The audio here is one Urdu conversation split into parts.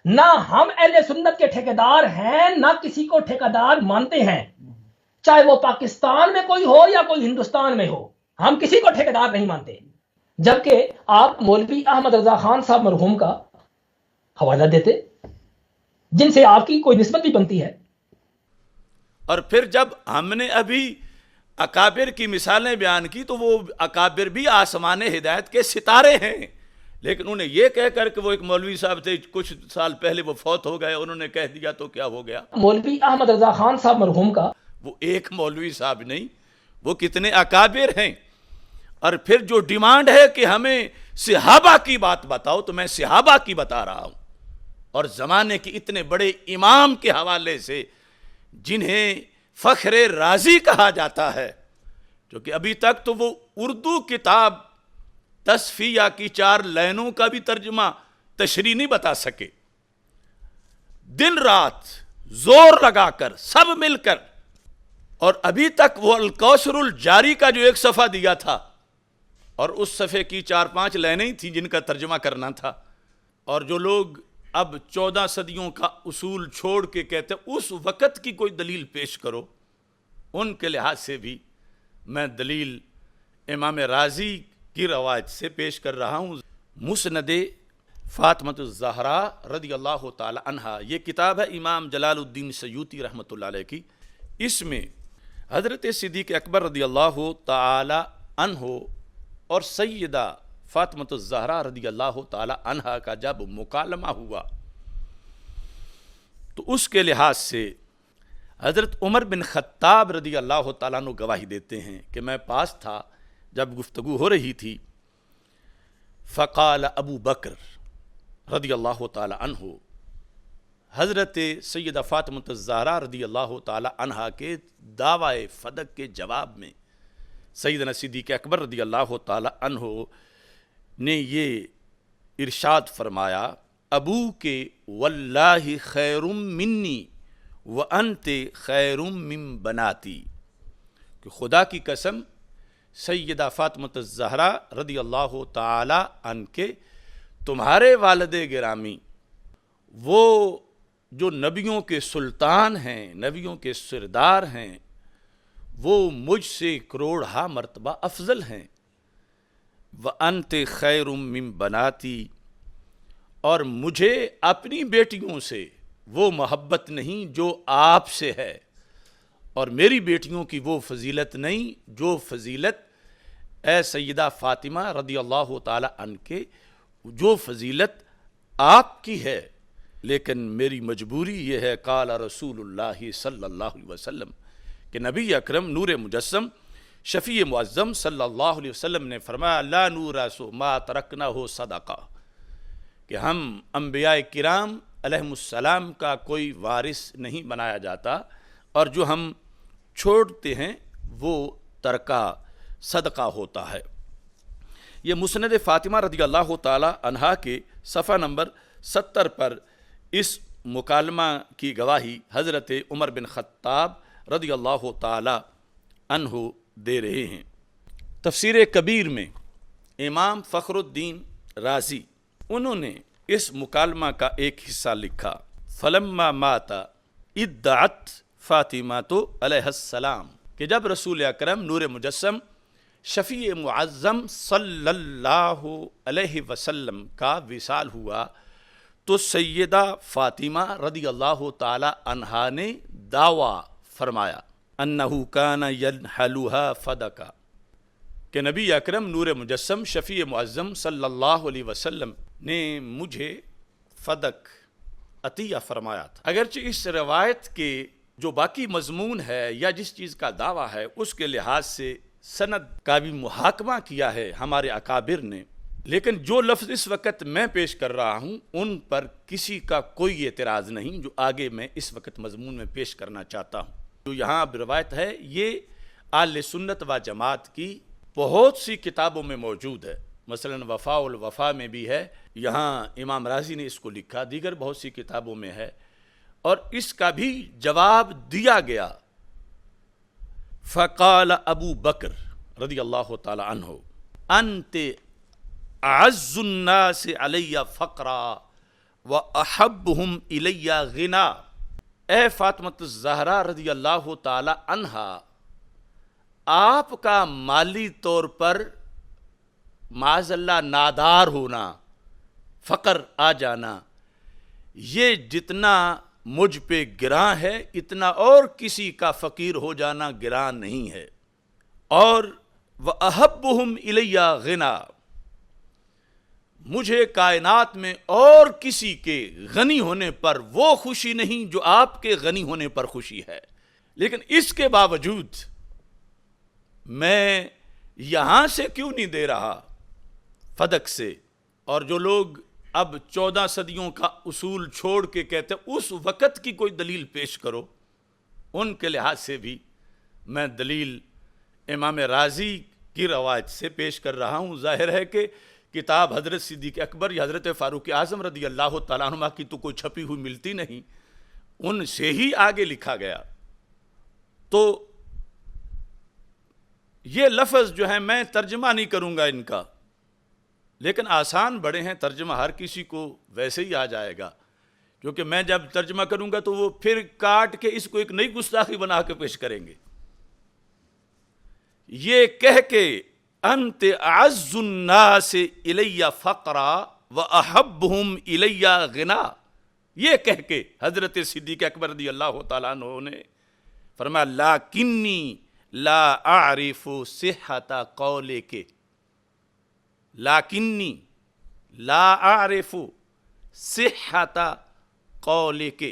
نہ ہم اہل سنت کے ٹھیکیدار ہیں، نہ کسی کو ٹھیکیدار مانتے ہیں، چاہے وہ پاکستان میں کوئی ہو یا کوئی ہندوستان میں ہو، ہم کسی کو ٹھیکیدار نہیں مانتے۔ جبکہ آپ مولوی احمد رضا خان صاحب مرحوم کا حوالہ دیتے جن سے آپ کی کوئی نسبت بھی بنتی ہے۔ اور پھر جب ہم نے ابھی اکابر کی مثالیں بیان کی تو وہ اکابر بھی آسمان ہدایت کے ستارے ہیں، لیکن انہیں یہ کہہ کر کہ وہ ایک مولوی صاحب تھے، کچھ سال پہلے وہ فوت ہو گئے، انہوں نے کہہ دیا تو کیا ہو گیا؟ مولوی احمد رضا خان صاحب مرحوم کا وہ ایک مولوی صاحب نہیں، وہ کتنے اکابر ہیں۔ اور پھر جو ڈیمانڈ ہے کہ ہمیں صحابہ کی بات بتاؤ، تو میں صحابہ کی بتا رہا ہوں، اور زمانے کے اتنے بڑے امام کے حوالے سے جنہیں فخر رازی کہا جاتا ہے، جو کہ ابھی تک تو وہ اردو کتاب تصفیہ کی 4 لائنوں کا بھی ترجمہ تشریح نہیں بتا سکے، دن رات زور لگا کر سب مل کر، اور ابھی تک وہ الکوثر الجاری کا جو 1 صفحہ دیا تھا، اور اس صفحے کی 4-5 لائنیں ہی تھیں جن کا ترجمہ کرنا تھا، اور جو لوگ اب 14 صدیوں کا اصول چھوڑ کے کہتے ہیں اس وقت کی کوئی دلیل پیش کرو، ان کے لحاظ سے بھی میں دلیل امام رازی کی روایت سے پیش کر رہا ہوں۔ مسند فاطمۃ الزہرا رضی اللہ تعالی عنہا، یہ کتاب ہے امام جلال الدین سیوطی رحمۃ اللہ علیہ کی۔ اس میں حضرت صدیق اکبر رضی اللہ تعالی عنہ اور سیدہ فاطمۃ الزہرا رضی اللہ تعالی عنہا کا جب مکالمہ ہوا تو اس کے لحاظ سے حضرت عمر بن خطاب رضی اللہ تعالیٰ عنہ گواہی دیتے ہیں کہ میں پاس تھا جب گفتگو ہو رہی تھی۔ فقال ابو بکر رضی اللہ تعالیٰ عنہ، حضرت سیدہ فاطمۃ الزہرا رضی اللہ تعالیٰ عنہا کے دعوی فدق کے جواب میں سیدنا صدیق اکبر رضی اللہ تعالیٰ عنہ نے یہ ارشاد فرمایا، ابو کے واللہ خیر منی وانت خیر من بناتی، کہ خدا کی قسم سیدہ فاطمۃ الزہرا رضی اللہ تعالی عنہ کے تمہارے والد گرامی، وہ جو نبیوں کے سلطان ہیں، نبیوں کے سردار ہیں، وہ مجھ سے کروڑہا مرتبہ افضل ہیں۔ وانت خیر من بناتی، اور مجھے اپنی بیٹیوں سے وہ محبت نہیں جو آپ سے ہے، اور میری بیٹیوں کی وہ فضیلت نہیں جو فضیلت اے سیدہ فاطمہ رضی اللہ تعالی عنہ کے جو فضیلت آپ کی ہے، لیکن میری مجبوری یہ ہے، قال رسول اللہ صلی اللہ علیہ وسلم، کہ نبی اکرم نور مجسم شفیع معظم صلی اللہ علیہ وسلم نے فرمایا، لا نورث ما ترکنہ صدقہ، کہ ہم انبیاء کرام علیہم السلام کا کوئی وارث نہیں بنایا جاتا، اور جو ہم چھوڑتے ہیں وہ ترکہ صدقہ ہوتا ہے۔ یہ مسند فاطمہ رضی اللہ تعالی عنہا کے صفحہ نمبر 70 پر اس مکالمہ کی گواہی حضرت عمر بن خطاب رضی اللہ تعالی عنہ دے رہے ہیں۔ تفسیر کبیر میں امام فخر الدین رازی انہوں نے اس مکالمہ کا ایک حصہ لکھا، فلما مات ادعت فاطمہ علیہ السلام، کہ جب رسول اکرم نور مجسم شفیع معظم صلی اللہ علیہ وسلم کا وصال ہوا تو سیدہ فاطمہ رضی اللہ تعالی عنہا نے دعویٰ فرمایا انہو کان ینحلوہا فدقہ، کہ نبی اکرم نور مجسم شفیع معظم صلی اللہ علیہ وسلم نے مجھے فدق عطیہ فرمایا تھا۔ اگرچہ اس روایت کے جو باقی مضمون ہے یا جس چیز کا دعویٰ ہے اس کے لحاظ سے سند کا بھی محاکمہ کیا ہے ہمارے اکابر نے، لیکن جو لفظ اس وقت میں پیش کر رہا ہوں ان پر کسی کا کوئی اعتراض نہیں جو آگے میں اس وقت مضمون میں پیش کرنا چاہتا ہوں۔ جو یہاں اب روایت ہے یہ اہل سنت و جماعت کی بہت سی کتابوں میں موجود ہے، مثلا وفاء الوفا میں بھی ہے، یہاں امام رازی نے اس کو لکھا، دیگر بہت سی کتابوں میں ہے، اور اس کا بھی جواب دیا گیا۔ فقال ابو بکر رضی اللہ تعالی عنہ انت اعز الناس علی فقرا وَأَحَبُّهُمْ إِلَيَّ غِنَا، اے فاطمۃ الزہرا رضی اللہ تعالی عنہا، آپ کا مالی طور پر معاذ اللہ نادار ہونا، فقر آ جانا، یہ جتنا مجھ پہ گراں ہے اتنا اور کسی کا فقیر ہو جانا گراں نہیں ہے۔ اور وَأَحَبُّهُمْ إِلَيَّ غِنَا، مجھے کائنات میں اور کسی کے غنی ہونے پر وہ خوشی نہیں جو آپ کے غنی ہونے پر خوشی ہے، لیکن اس کے باوجود میں یہاں سے کیوں نہیں دے رہا، فدق سے۔ اور جو لوگ اب 14 صدیوں کا اصول چھوڑ کے کہتے ہیں اس وقت کی کوئی دلیل پیش کرو، ان کے لحاظ سے بھی میں دلیل امام رازی کی روایت سے پیش کر رہا ہوں۔ ظاہر ہے کہ کتاب حضرت صدیق اکبر یا حضرت فاروق اعظم رضی اللہ تعالیٰ عنہ کی تو کوئی چھپی ہوئی ملتی نہیں، ان سے ہی آگے لکھا گیا۔ تو یہ لفظ جو ہے میں ترجمہ نہیں کروں گا ان کا، لیکن آسان بڑے ہیں، ترجمہ ہر کسی کو ویسے ہی آ جائے گا، کیونکہ میں جب ترجمہ کروں گا تو وہ پھر کاٹ کے اس کو ایک نئی گستاخی بنا کے پیش کریں گے۔ یہ کہہ کے انت اعز الناس الی فقرا واحبہم الی غنا، یہ کہہ کے حضرت صدیق اکبر رضی اللہ تعالیٰ عنہ نے فرمایا لیکنی لا اعرف صحت قولک، لیکنی لا اعرف صحت قولک،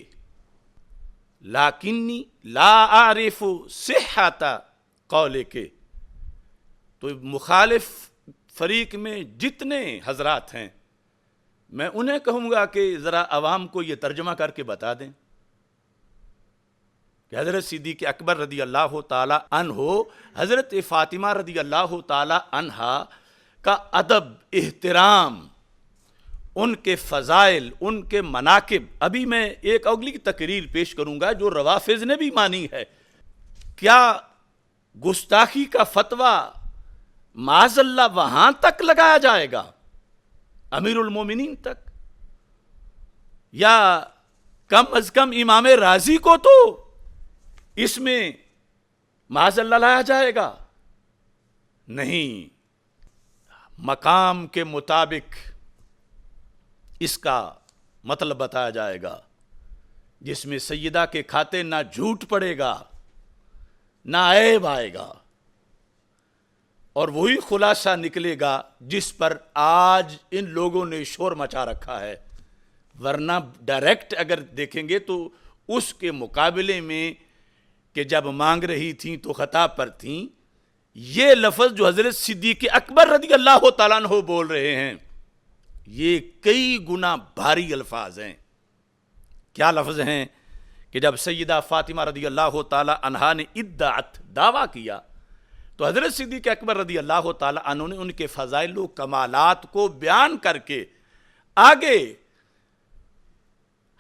لیکنی لا اعرف صحت قولک۔ تو مخالف فریق میں جتنے حضرات ہیں میں انہیں کہوں گا کہ ذرا عوام کو یہ ترجمہ کر کے بتا دیں کہ حضرت صدیق اکبر رضی اللہ تعالی عنہ حضرت فاطمہ رضی اللہ تعالی عنہا کا ادب، احترام، ان کے فضائل، ان کے مناقب، ابھی میں ایک اگلی تقریر پیش کروں گا جو روافض نے بھی مانی ہے۔ کیا گستاخی کا فتویٰ معاذ اللہ وہاں تک لگایا جائے گا، امیر المومنین تک؟ یا کم از کم امام رازی کو تو اس میں معاذ اللہ لایا جائے گا؟ نہیں، مقام کے مطابق اس کا مطلب بتایا جائے گا، جس میں سیدہ کے کھاتے نہ جھوٹ پڑے گا نہ عیب آئے گا، اور وہی خلاصہ نکلے گا جس پر آج ان لوگوں نے شور مچا رکھا ہے۔ ورنہ ڈائریکٹ اگر دیکھیں گے تو اس کے مقابلے میں کہ جب مانگ رہی تھیں تو خطاب پر تھیں، یہ لفظ جو حضرت صدیق اکبر رضی اللہ تعالیٰ عنہ بول رہے ہیں یہ کئی گنا بھاری الفاظ ہیں۔ کیا لفظ ہیں کہ جب سیدہ فاطمہ رضی اللہ تعالیٰ عنہا نے ادعت، دعویٰ کیا، تو حضرت صدیق اکبر رضی اللہ تعالیٰ عنہ نے ان کے فضائل و کمالات کو بیان کر کے آگے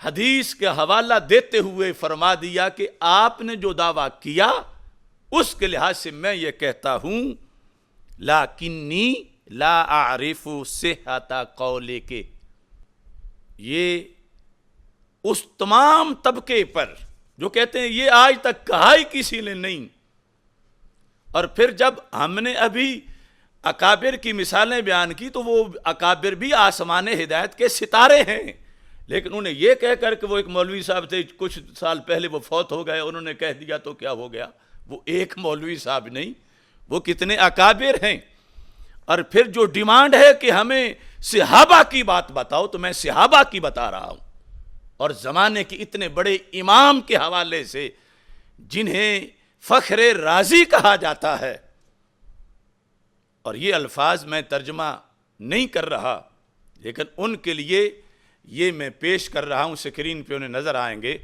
حدیث کے حوالہ دیتے ہوئے فرما دیا کہ آپ نے جو دعویٰ کیا اس کے لحاظ سے میں یہ کہتا ہوں لیکنی لا اعرف صحت قولک۔ یہ اس تمام طبقے پر جو کہتے ہیں یہ آج تک کہا ہی کسی نے نہیں، اور پھر جب ہم نے ابھی اکابر کی مثالیں بیان کی تو وہ اکابر بھی آسمان ہدایت کے ستارے ہیں، لیکن انہیں یہ کہہ کر کہ وہ ایک مولوی صاحب تھے کچھ سال پہلے وہ فوت ہو گئے، انہوں نے کہہ دیا تو کیا ہو گیا؟ وہ ایک مولوی صاحب نہیں، وہ کتنے اکابر ہیں۔ اور پھر جو ڈیمانڈ ہے کہ ہمیں صحابہ کی بات بتاؤ تو میں صحابہ کی بتا رہا ہوں، اور زمانے کے اتنے بڑے امام کے حوالے سے جنہیں فخر رازی کہا جاتا ہے، اور یہ الفاظ میں ترجمہ نہیں کر رہا لیکن ان کے لیے یہ میں پیش کر رہا ہوں، سکرین پہ انہیں نظر آئیں گے،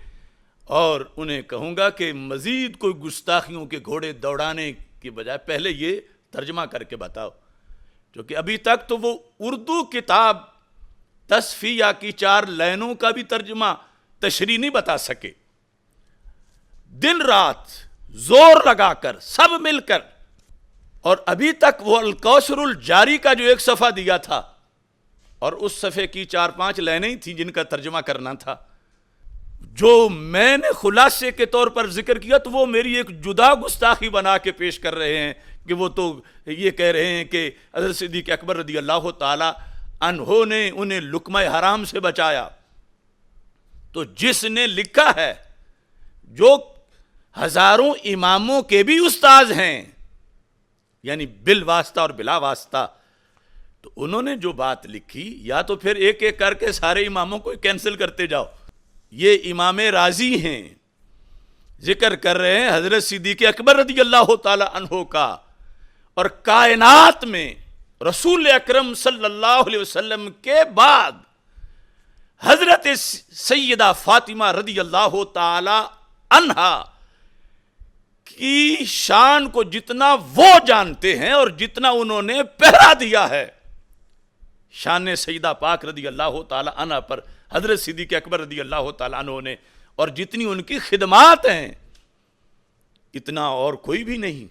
اور انہیں کہوں گا کہ مزید کوئی گستاخیوں کے گھوڑے دوڑانے کی بجائے پہلے یہ ترجمہ کر کے بتاؤ، کیونکہ ابھی تک تو وہ اردو کتاب تصفیہ کی 4 لائنوں کا بھی ترجمہ تشریح نہیں بتا سکے، دن رات زور لگا کر سب مل کر، اور ابھی تک وہ الکوثر الجاری کا جو 1 صفحہ دیا تھا اور اس صفحے کی 4-5 لائنیں ہی تھیں جن کا ترجمہ کرنا تھا. جو میں نے خلاصے کے طور پر ذکر کیا تو وہ میری ایک جدا گستاخی بنا کے پیش کر رہے ہیں کہ وہ تو یہ کہہ رہے ہیں کہ حضرت صدیق اکبر رضی اللہ تعالی عنہ نے انہیں لقمہ حرام سے بچایا. تو جس نے لکھا ہے، جو ہزاروں اماموں کے بھی استاذ ہیں، یعنی بالواسطہ اور بلا واسطہ، تو انہوں نے جو بات لکھی، یا تو پھر ایک ایک کر کے سارے اماموں کو کینسل کرتے جاؤ. یہ امام راضی ہیں، ذکر کر رہے ہیں حضرت صدیق اکبر رضی اللہ تعالی عنہ کا، اور کائنات میں رسول اکرم صلی اللہ علیہ وسلم کے بعد حضرت سیدہ فاطمہ رضی اللہ تعالی عنہا کی شان کو جتنا وہ جانتے ہیں اور جتنا انہوں نے پہرا دیا ہے شان سیدہ پاک رضی اللہ تعالی عنہ پر حضرت صدیق اکبر رضی اللہ تعالی عنہ نے، اور جتنی ان کی خدمات ہیں، اتنا اور کوئی بھی نہیں.